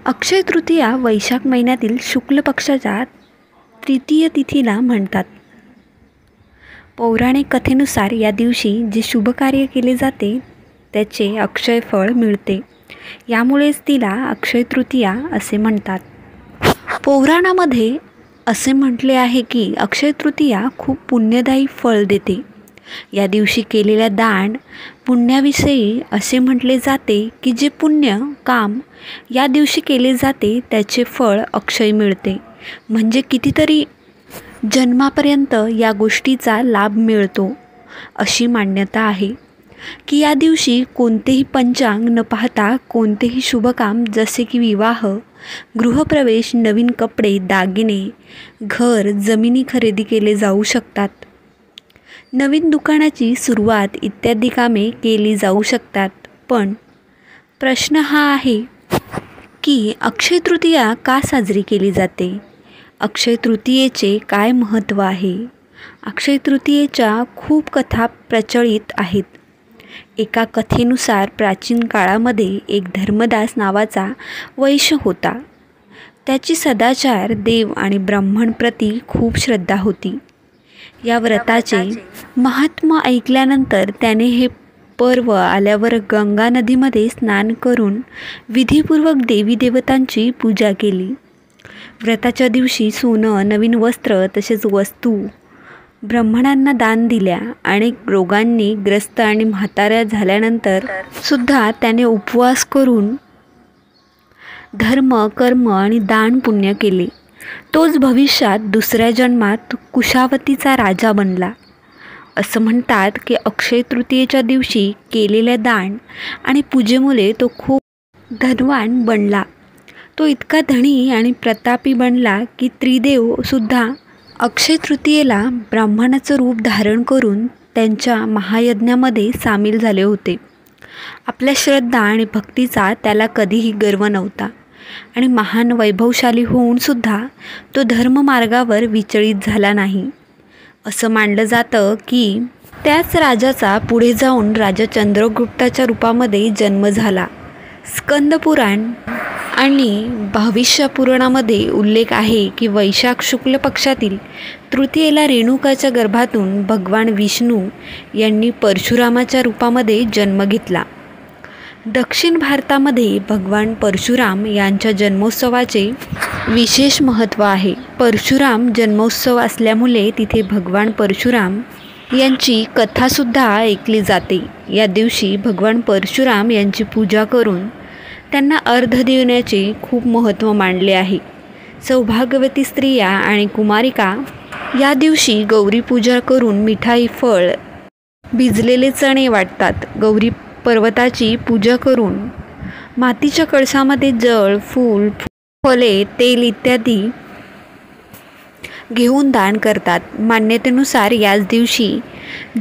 अक्षय तृतीया वैशाख महिन्यातील शुक्ल पक्षाच्या तृतीय तिथीला म्हणतात. पौराणिक कथेनुसार या दिवशी जे शुभ कार्य केले जाते त्याचे अक्षय फळ मिळते. यामुळेच तिला अक्षय तृतीया असे म्हणतात. पौराणामध्ये असे म्हटले आहे की अक्षय तृतीया खूप पुण्यदायी फळ देते. या दिवशी केलेल्या दान पुण्याविषयी असे म्हटले जाते की जे पुण्य काम या दिवशी केले जाते त्याचे फळ अक्षय मिळते. म्हणजे कितीतरी जन्मापर्यंत या गोष्टीचा लाभ मिळतो अशी मान्यता आहे की या दिवशी कोणतेही पंचांग न पाहता कोणतेही शुभकाम जसे की विवाह, गृहप्रवेश, नवीन कपडे, दागिने, घर, जमिनी खरेदी केले जाऊ शकतात. नवीन दुकानाची सुरुवात इत्यादी कामे केली जाऊ शकतात. पण प्रश्न हा आहे की अक्षय तृतीया का साजरी केली जाते? अक्षय तृतीयेचे काय महत्त्व आहे? अक्षय तृतीयेच्या खूप कथा प्रचलित आहेत. एका कथेनुसार प्राचीन काळामध्ये एक धर्मदास नावाचा वैश्य होता. त्याची सदाचार, देव आणि ब्राह्मणप्रती खूप श्रद्धा होती. या व्रताचे महात्म्य ऐकल्यानंतर त्याने हे पर्व आल्यावर गंगा नदीमध्ये स्नान करून विधीपूर्वक देवी देवतांची पूजा केली. व्रताच्या दिवशी सोनं, नवीन वस्त्र तसेच वस्तू ब्राह्मणांना दान दिल्या. अनेक रोगांनी ग्रस्त आणि म्हाताऱ्या झाल्यानंतर सुद्धा त्याने उपवास करून धर्म, कर्म आणि दान पुण्य केले. तोच भविष्यात दुसऱ्या जन्मात कुशावतीचा राजा बनला. असं म्हणतात की अक्षय तृतीयेच्या दिवशी केलेल्या दान आणि पूजेमुळे तो खूप धनवान बनला. तो इतका धनी आणि प्रतापी बनला की त्रिदेव सुद्धा अक्षय तृतीयेला ब्राह्मणाचं रूप धारण करून त्यांच्या महायज्ञामध्ये सामील झाले होते. आपल्या श्रद्धा आणि भक्तीचा त्याला कधीही गर्व नव्हता आणि महान वैभवशाली होऊनसुद्धा तो धर्ममार्गावर विचलित झाला नाही. असं मानलं जातं की त्याच राजाचा पुढे जाऊन राजा चंद्रगुप्ताच्या रूपामध्ये जन्म झाला. स्कंदपुराण आणि भविष्यपुराणामध्ये उल्लेख आहे की वैशाख शुक्ल पक्षातील तृतीयेला रेणुकाच्या गर्भातून भगवान विष्णू यांनी परशुरामाच्या रूपामध्ये जन्म घेतला. दक्षिण भारतामध्ये भगवान परशुराम यांच्या जन्मोत्सवाचे विशेष महत्त्व आहे. परशुराम जन्मोत्सव असल्यामुळे तिथे भगवान परशुराम यांची कथासुद्धा ऐकली जाते. या दिवशी भगवान परशुराम यांची पूजा करून त्यांना अर्घ देण्याचे खूप महत्त्व मानले आहे. सौभाग्यवती स्त्रिया आणि कुमारिका या दिवशी गौरी पूजा करून मिठाई, फळ, भिजलेले चणे वाटतात. गौरी पर्वताची पूजा करून मातीच्या कळसामध्ये जळ, फूल, फळे, तेल इत्यादी घेऊन दान करतात. मान्यतेनुसार याच दिवशी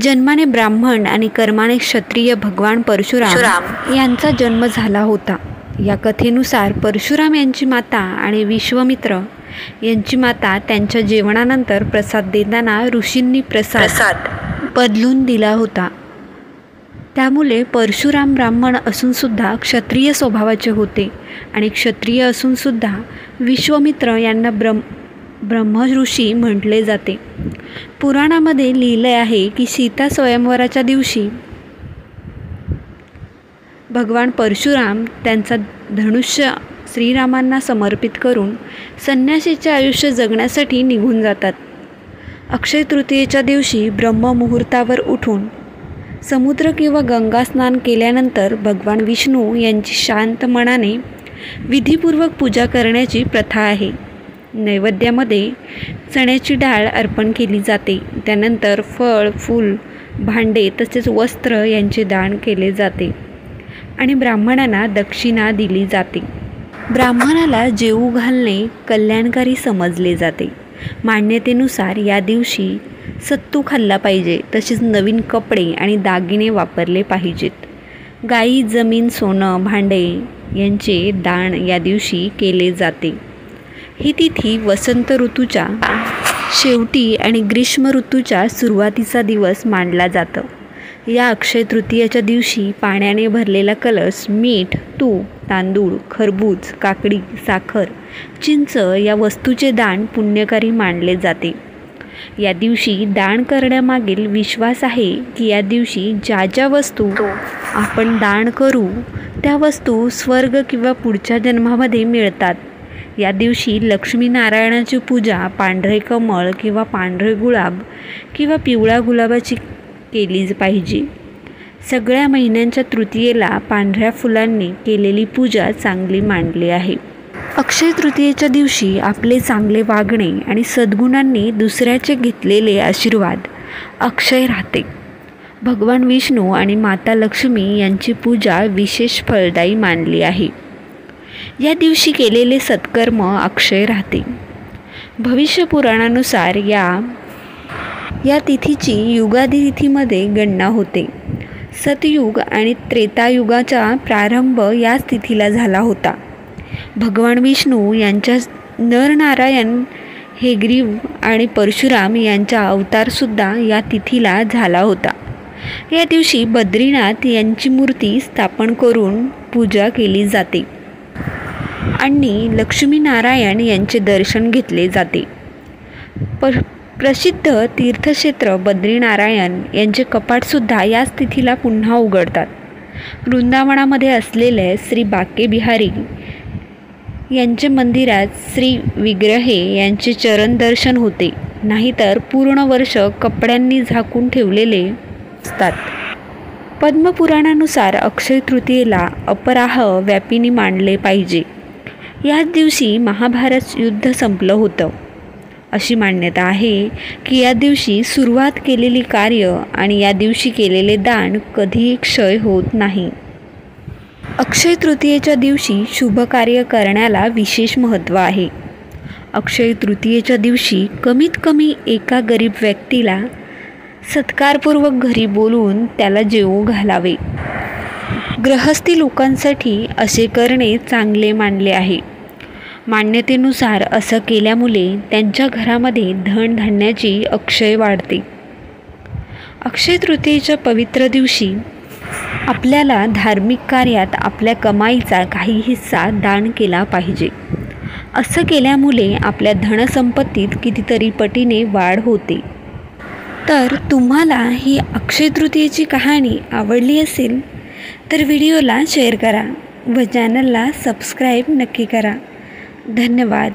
जन्माने ब्राह्मण आणि कर्माने क्षत्रिय भगवान परशुराम यांचा जन्म झाला होता. या कथेनुसार परशुराम यांची माता आणि विश्वामित्र यांची माता त्यांच्या जेवणानंतर प्रसाद देताना ऋषींनी प्रसाद बदलून दिला होता. त्यामुळे परशुराम ब्राह्मण असूनसुद्धा क्षत्रिय स्वभावाचे होते आणि क्षत्रिय असूनसुद्धा विश्वामित्र यांना ब्रह्मऋषी म्हटले जाते. पुराणामध्ये लिहिले आहे की सीता स्वयंवराच्या दिवशी भगवान परशुराम त्यांचा धनुष्य श्रीरामांना समर्पित करून संन्यासीचे आयुष्य जगण्यासाठी निघून जातात. अक्षय तृतीयेच्या दिवशी ब्रह्ममुहूर्तावर उठून समुद्र किंवा गंगा स्नान केल्यानंतर भगवान विष्णू यांची शांत मनाने विधीपूर्वक पूजा करण्याची प्रथा आहे. नैवेद्यामध्ये चण्याची डाळ अर्पण केली जाते. त्यानंतर फळ, फूल, भांडे तसेच वस्त्र यांचे दान केले जाते आणि ब्राह्मणांना दक्षिणा दिली जाते. ब्राह्मणाला जेवू घालणे कल्याणकारी समजले जाते. मान्यतेनुसार या दिवशी सत्तू खाल्ला पाहिजे. तसेच नवीन कपडे आणि दागिने वापरले पाहिजेत. गाई, जमीन, सोनं, भांडे यांचे दान या दिवशी केले जाते. ही तिथी वसंत ऋतूच्या शेवटी आणि ग्रीष्म ऋतूच्या सुरुवातीचा दिवस मानला जातं. या अक्षय तृतीयेच्या दिवशी पाण्याने भरलेला कलश, मीठ, तूप, तांदूळ, खरबूज, काकडी, साखर, चिंच या वस्तूचे दान पुण्यकारी मानले जाते. या दिवशी दान करण्यामागील विश्वास आहे की या दिवशी ज्या ज्या वस्तू आपण दान करू त्या वस्तू स्वर्ग किंवा पुढच्या जन्मामध्ये मिळतात. या दिवशी लक्ष्मीनारायणाची पूजा पांढरे कमळ किंवा पांढरे गुलाब किंवा पिवळ्या गुलाबाची केलीच पाहिजे. सगळ्या महिन्यांच्या तृतीयेला पांढऱ्या फुलांनी केलेली पूजा चांगली मानली आहे. अक्षय तृतीयेच्या दिवशी आपले चांगले वागणे आणि सद्गुणांनी दुसऱ्याचे घेतलेले आशीर्वाद अक्षय राहते. भगवान विष्णू आणि माता लक्ष्मी यांची पूजा विशेष फलदायी मानली आहे. या दिवशी केलेले सत्कर्म अक्षय राहते. भविष्य पुराणानुसार या तिथीची युगादी तिथीमध्ये गणना होते. सतयुग आणि त्रेतायुगाचा प्रारंभ याच तिथीला झाला होता. भगवान विष्णू यांच्या नरनारायण, हेग्रीव आणि परशुराम यांचा अवतारसुद्धा या तिथीला झाला होता. या दिवशी बद्रीनाथ यांची मूर्ती स्थापन करून पूजा केली जाते आणि लक्ष्मीनारायण यांचे दर्शन घेतले जाते. प्रसिद्ध तीर्थक्षेत्र बद्रीनारायण यांचे कपाटसुद्धा याच तिथीला पुन्हा उघडतात. वृंदावनामध्ये असलेले श्री बाके बिहारी यांचे मंदिरात श्री विग्रहे यांचे चरण दर्शन होते, नाहीतर पूर्ण वर्ष कपड्यांनी झाकून ठेवलेले असतात. पद्मपुराणानुसार अक्षय तृतीयेला अपराह व्यापिनी मानले पाहिजे. याच दिवशी महाभारत युद्ध संपलं होतं. अशी मान्यता आहे की या दिवशी सुरुवात केलेली कार्य आणि या दिवशी केलेले दान कधीही क्षय होत नाही. अक्षय तृतीयेच्या दिवशी शुभ कार्य करण्याला विशेष महत्त्व आहे. अक्षय तृतीयेच्या दिवशी कमीत कमी एका गरीब व्यक्तीला सत्कारपूर्वक घरी बोलवून त्याला जेवू घालावे. गृहस्थी लोकांसाठी असे करणे चांगले मानले आहे. मान्यतेनुसार असं केल्यामुळे त्यांच्या घरामध्ये धनधान्याची अक्षय वाढते. अक्षय तृतीयेच्या पवित्र दिवशी आपल्याला धार्मिक कार्यात आपल्या कमाईचा काही हिस्सा दान केला पाहिजे. असं केल्यामुळे आपल्या धनसंपत्तीत कितीतरी पटीने वाढ होते. तर तुम्हाला ही अक्षय तृतीयेची कहाणी आवडली असेल तर व्हिडिओला शेअर करा व चॅनलला सबस्क्राईब नक्की करा. धन्यवाद.